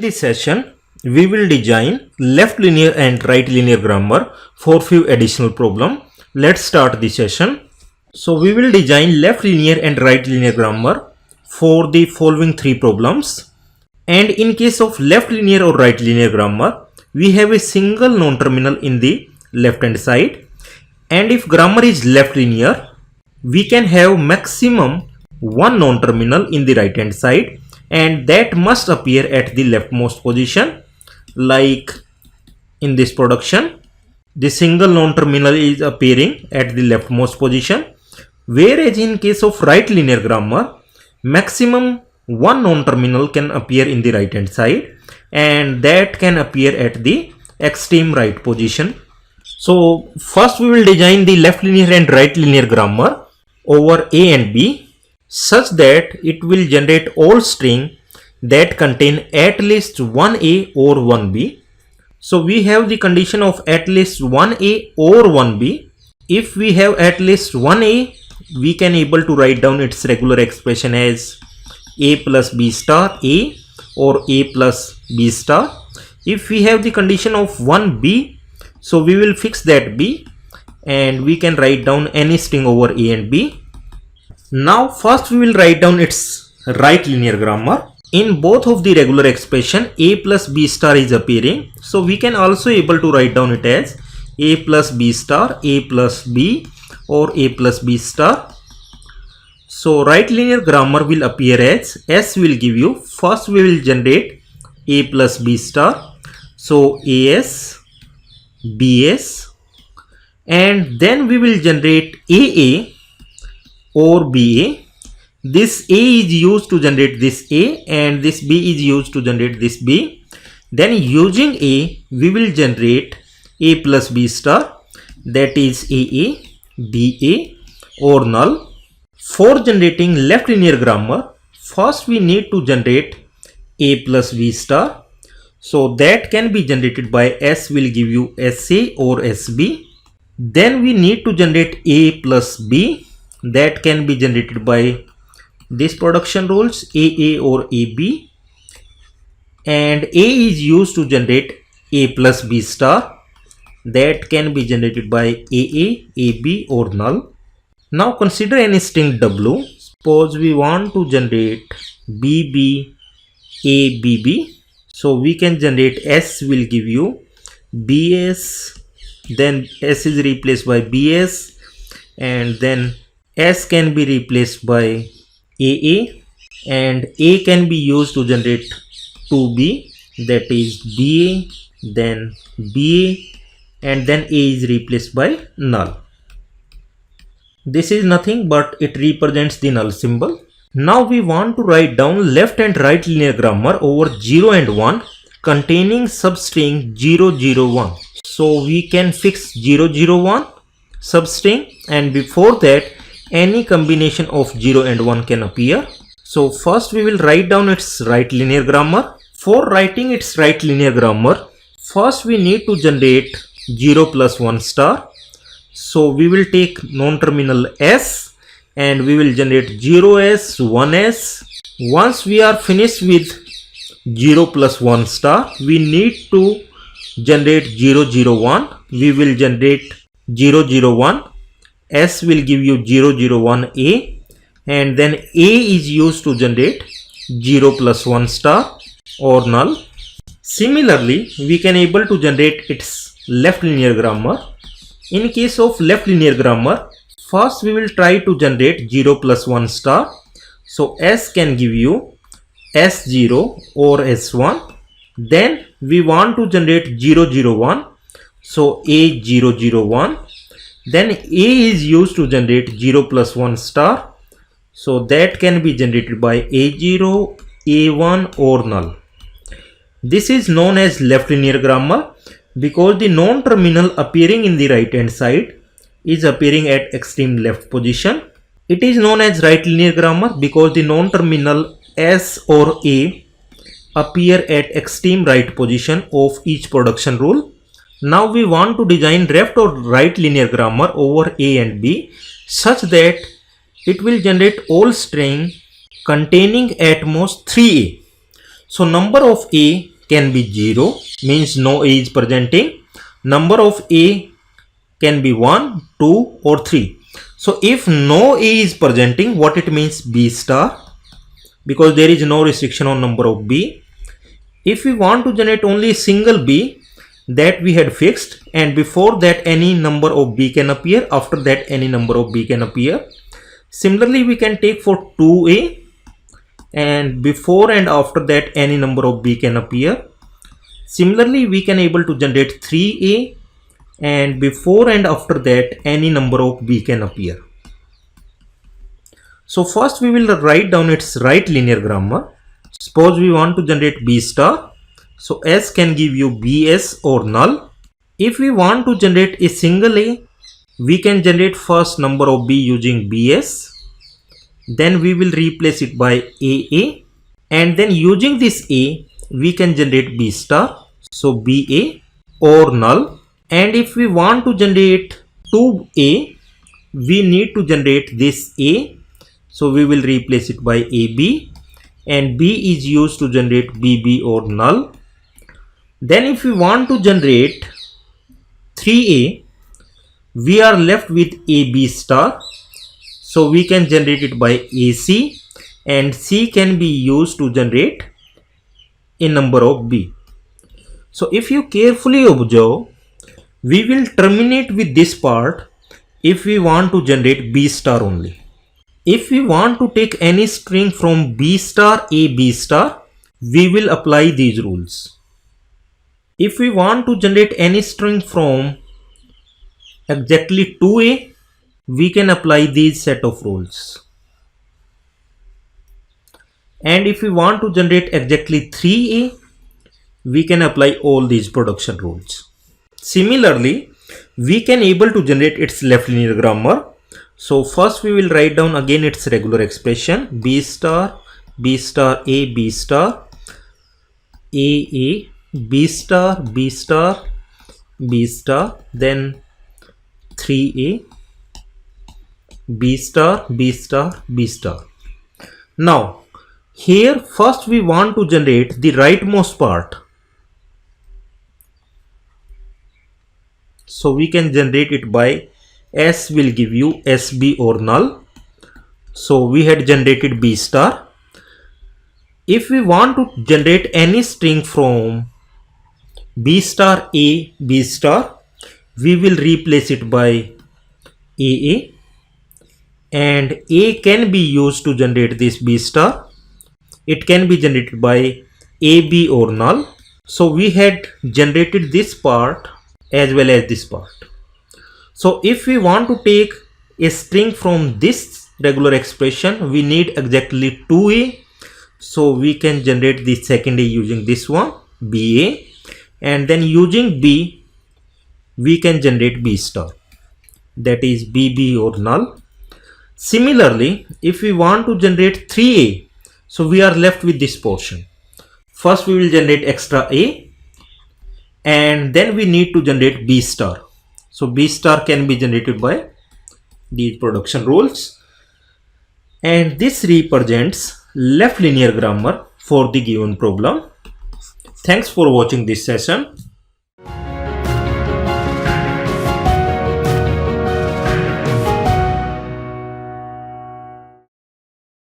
In this session, we will design left linear and right linear grammar for few additional problem. Let's start the session. So we will design left linear and right linear grammar for the following three problems. And in case of left linear or right linear grammar, we have a single non-terminal in the left hand side. And if grammar is left linear, we can have maximum one non-terminal in the right hand side, and that must appear at the leftmost position. Like in this production, the single non-terminal is appearing at the leftmost position, whereas in case of right linear grammar, maximum one non-terminal can appear in the right hand side, and that can appear at the extreme right position. So first we will design the left linear and right linear grammar over A and B such that it will generate all string that contain at least one A or one B. So we have the condition of at least one A or one B. If we have at least one A, we can able to write down its regular expression as A plus B star A or A plus B star. If we have the condition of one B, so we will fix that B and we can write down any string over A and B. Now first we will write down its right linear grammar. In both of the regular expression, A plus B star is appearing. So we can also able to write down it as A plus B star, A plus B or A plus B star. So right linear grammar will appear as S will give you, first we will generate A plus B star. So AS, BS, and then we will generate AA or BA. This A is used to generate this A and this B is used to generate this B. Then using A, we will generate A plus B star, that is AA, BA or null. For generating left linear grammar, first we need to generate A plus B star. So that can be generated by S will give you SA or SB. Then we need to generate A plus B. That can be generated by this production rules AA or AB, and A is used to generate A plus B star. That can be generated by AA, AB or null. Now consider any string W. Suppose we want to generate BB, ABB. So we can generate S will give you BS, then S is replaced by BS, and then S can be replaced by AA, and A can be used to generate 2B, that is BA, then BA, and then A is replaced by null. This is nothing but it represents the null symbol. Now we want to write down left and right linear grammar over 0 and 1 containing substring 001. So we can fix 001 substring, and before that any combination of 0 and 1 can appear. So first we will write down its right linear grammar. For writing its right linear grammar, first we need to generate 0 plus 1 star. So we will take non-terminal S and we will generate 0S, 1S. Once we are finished with 0 plus 1 star, we need to generate 001. We will generate 001. S will give you 001A, and then A is used to generate 0 plus 1 star or null. Similarly, we can able to generate its left linear grammar. In case of left linear grammar, first we will try to generate 0 plus 1 star. So S can give you S0 or S1. Then we want to generate 001. So A001. Then A is used to generate 0 plus 1 star. So that can be generated by A0, A1 or null. This is known as left linear grammar because the non-terminal appearing in the right hand side is appearing at extreme left position. It is known as right linear grammar because the non-terminal S or A appear at extreme right position of each production rule. Now we want to design left or right linear grammar over A and B such that it will generate all string containing at most 3A. So number of A can be 0, means no A is presenting. Number of A can be 1, 2 or 3. So if no A is presenting, what it means? B star, because there is no restriction on number of B. If we want to generate only single B, that we had fixed, and before that any number of B can appear, after that any number of B can appear. Similarly, we can take for 2A, and before and after that any number of B can appear. Similarly, we can able to generate 3A, and before and after that any number of B can appear. So first we will write down its right linear grammar. Suppose we want to generate B star. So S can give you BS or null. If we want to generate a single A, we can generate first number of B using BS. Then we will replace it by AA. And then using this A, we can generate B star. So BA or null. And if we want to generate 2A, we need to generate this A. So we will replace it by AB. And B is used to generate BB or null. Then if we want to generate 3A, we are left with AB star. So we can generate it by AC, and C can be used to generate a number of B. So if you carefully observe, we will terminate with this part if we want to generate B star only. If we want to take any string from B star A B star, we will apply these rules. If we want to generate any string from exactly 2A, we can apply these set of rules. And if we want to generate exactly 3A, we can apply all these production rules. Similarly, we can able to generate its left linear grammar. So first we will write down again its regular expression: B star A B star A B star B star B star, then 3A B star B star B star. Now here first we want to generate the rightmost part. So we can generate it by S will give you SB or null. So we had generated B star. If we want to generate any string from B star A B star, we will replace it by AA, and A can be used to generate this B star. It can be generated by AB or null. So we had generated this part as well as this part. So if we want to take a string from this regular expression, we need exactly 2A. So we can generate the second A using this one, BA, and then using B, we can generate B star, that is BB or null. Similarly, if we want to generate 3A, so we are left with this portion. First we will generate extra A, and then we need to generate B star. So B star can be generated by these production rules, and this represents left linear grammar for the given problem. Thanks for watching this session.